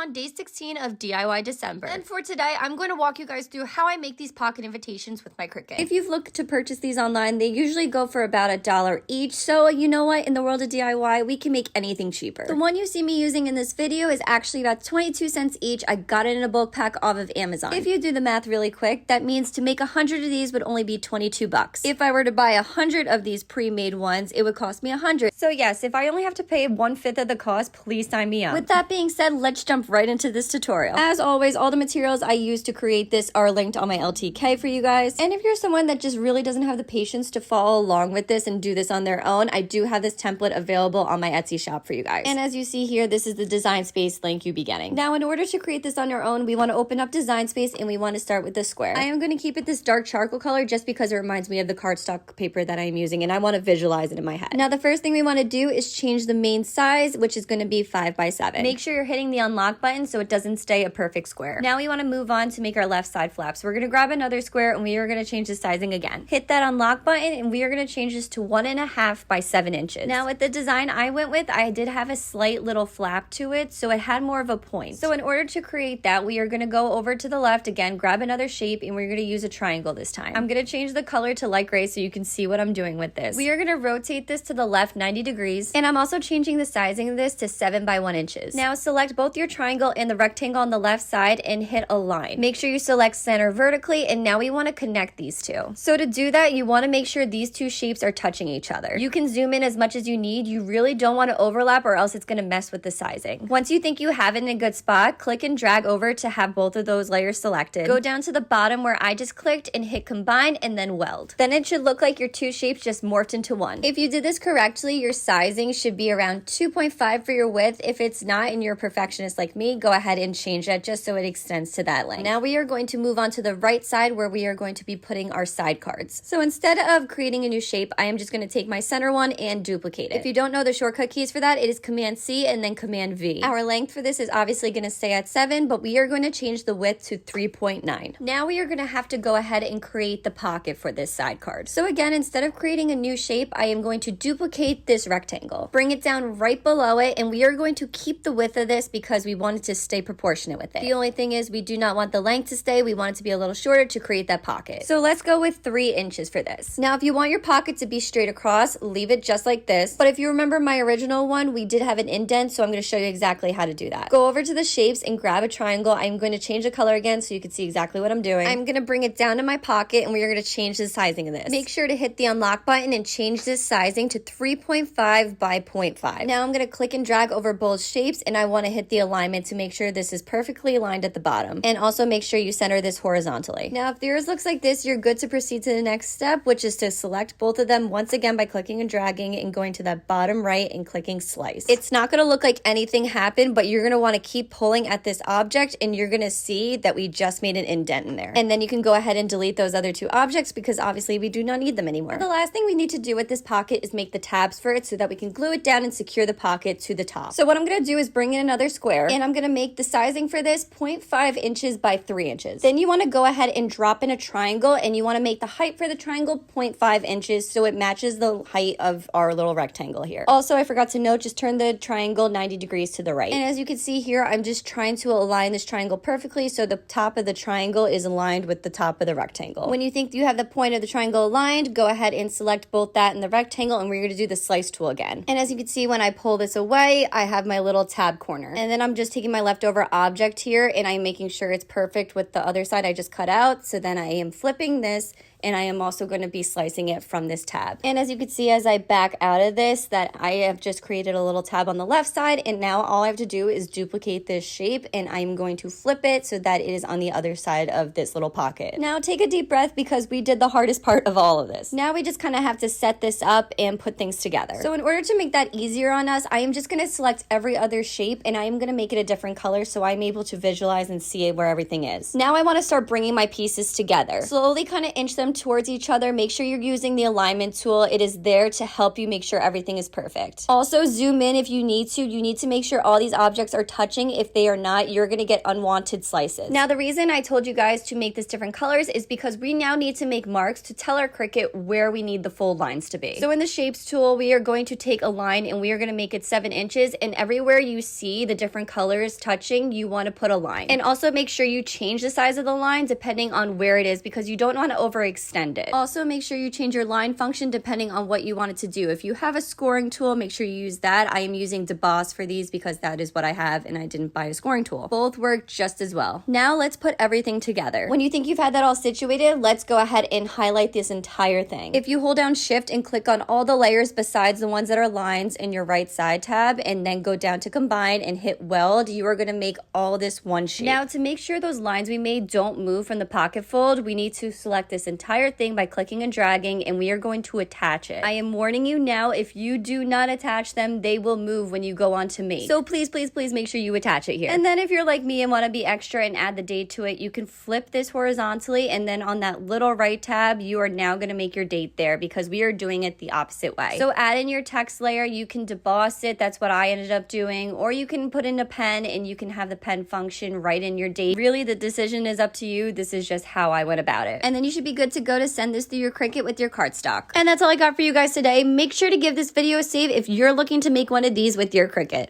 on day 16 of DIY December. And for today, I'm going to walk you guys through how I make these pocket invitations with my Cricut. If you've looked to purchase these online, they usually go for about $1 each. So you know what? In the world of DIY, we can make anything cheaper. The one you see me using in this video is actually about 22 cents each. I got it in a bulk pack off of Amazon. If you do the math really quick, that means to make 100 of these would only be 22 bucks. If I were to buy 100 of these pre-made ones, it would cost me 100. So yes, if I only have to pay 1/5 of the cost, please sign me up. With that being said, let's jump right into this tutorial. As always, all the materials I use to create this are linked on my LTK for you guys. And if you're someone that just really doesn't have the patience to follow along with this and do this on their own, I do have this template available on my Etsy shop for you guys. And as you see here, this is the Design Space link you'll be getting. Now, in order to create this on your own, we want to open up Design Space and we want to start with the square. I am going to keep it this dark charcoal color just because it reminds me of the cardstock paper that I'm using and I want to visualize it in my head. Now, the first thing we want to do is change the main size, which is going to be 5 by 7. Make sure you're hitting the unlock button so it doesn't stay a perfect square. Now we want to move on to make our left side flaps. We're going to grab another square and we are going to change the sizing again. Hit that unlock button and we are going to change this to 1.5 by 7 inches. Now with the design I went with, I did have a slight little flap to it, so it had more of a point. So in order to create that, we are going to go over to the left again, grab another shape, and we're going to use a triangle this time. I'm going to change the color to light gray so you can see what I'm doing with this. We are going to rotate this to the left 90 degrees, and I'm also changing the sizing of this to 7 by 1 inches. Now select both your triangle and the rectangle on the left side and hit align. Make sure you select center vertically, and now we want to connect these two. So to do that, you want to make sure these two shapes are touching each other. You can zoom in as much as you need. You really don't want to overlap or else it's going to mess with the sizing. Once you think you have it in a good spot, click and drag over to have both of those layers selected. Go down to the bottom where I just clicked and hit combine and then weld. Then it should look like your two shapes just morphed into one. If you did this correctly, your sizing should be around 2.5 for your width. If it's not and you're a perfectionist like me, go ahead and change that just so it extends to that length. Now we are going to move on to the right side where we are going to be putting our side cards. So instead of creating a new shape, I am just going to take my center one and duplicate it. If you don't know the shortcut keys for that, it is Command C and then Command V. Our length for this is obviously going to stay at 7, but we are going to change the width to 3.9. Now we are going to have to go ahead and create the pocket for this side card. So again, instead of creating a new shape, I am going to duplicate this rectangle. Bring it down right below it, and we are going to keep the width of this because we want it to stay proportionate with it. The only thing is we do not want the length to stay. We want it to be a little shorter to create that pocket. So let's go with 3 inches for this. Now, if you want your pocket to be straight across, leave it just like this. But if you remember my original one, we did have an indent, so I'm going to show you exactly how to do that. Go over to the shapes and grab a triangle. I'm going to change the color again so you can see exactly what I'm doing. I'm going to bring it down to my pocket and we are going to change the sizing of this. Make sure to hit the unlock button and change this sizing to 3.5 by 0.5. Now I'm going to click and drag over both shapes and I want to hit the alignment to make sure this is perfectly aligned at the bottom. And also make sure you center this horizontally. Now if yours looks like this, you're good to proceed to the next step, which is to select both of them once again by clicking and dragging and going to that bottom right and clicking slice. It's not going to look like anything happened, but you're going to want to keep pulling at this object and you're going to see that we just made an indent in there. And then you can go ahead and delete those other two objects because obviously we do not need them anymore. The last thing we need to do with this pocket is make the tabs for it so that we can glue it down and secure the pocket to the top. So what I'm going to do is bring in another square and I'm going to make the sizing for this 0.5 inches by 3 inches. Then you want to go ahead and drop in a triangle and you want to make the height for the triangle 0.5 inches so it matches the height of our little rectangle here. Also, I forgot to note, just turn the triangle 90 degrees to the right. And as you can see here, I'm just trying to align this triangle perfectly so the top of the triangle is aligned with the top of the rectangle. When you think you have the point of the triangle aligned, go ahead and select both that and the rectangle and we're going to do the slice tool again. And as you can see, when I pull this away, I have my little tab corner. And then I'm just taking my leftover object here and I'm making sure it's perfect with the other side I just cut out. So then I am flipping this and I am also going to be slicing it from this tab. And as you can see, as I back out of this, that I have just created a little tab on the left side, and now all I have to do is duplicate this shape, and I'm going to flip it so that it is on the other side of this little pocket. Now take a deep breath because we did the hardest part of all of this. Now we just kind of have to set this up and put things together. So in order to make that easier on us, I am just going to select every other shape, and I am going to make it a different color so I'm able to visualize and see where everything is. Now I want to start bringing my pieces together. Slowly kind of inch them them towards each other, make sure you're using the alignment tool. It is there to help you make sure everything is perfect. Also, zoom in if you need to. You need to make sure all these objects are touching. If they are not, you're going to get unwanted slices. Now, the reason I told you guys to make this different colors is because we now need to make marks to tell our Cricut where we need the fold lines to be. So in the shapes tool, we are going to take a line and we are going to make it 7 inches, and everywhere you see the different colors touching, you want to put a line. And also make sure you change the size of the line depending on where it is, because you don't want to overextend it. Also, make sure you change your line function depending on what you want it to do. If you have a scoring tool, make sure you use that. I am using DeBoss for these because that is what I have and I didn't buy a scoring tool. Both work just as well. Now let's put everything together. When you think you've had that all situated, let's go ahead and highlight this entire thing. If you hold down Shift and click on all the layers besides the ones that are lines in your right side tab, and then go down to combine and hit weld, you are going to make all this one shape. Now, to make sure those lines we made don't move from the pocket fold, we need to select this entire thing by clicking and dragging, and we are going to attach it. I am warning you now, if you do not attach them, they will move when you go on to make. So please, please, please make sure you attach it here. And then if you're like me and want to be extra and add the date to it, you can flip this horizontally, and then on that little right tab, you are now going to make your date there because we are doing it the opposite way. So add in your text layer. You can deboss it. That's what I ended up doing. Or you can put in a pen and you can have the pen function write in your date. Really, the decision is up to you. This is just how I went about it. And then you should be good to go to send this through your Cricut with your cardstock. And that's all I got for you guys today. Make sure to give this video a save if you're looking to make one of these with your Cricut.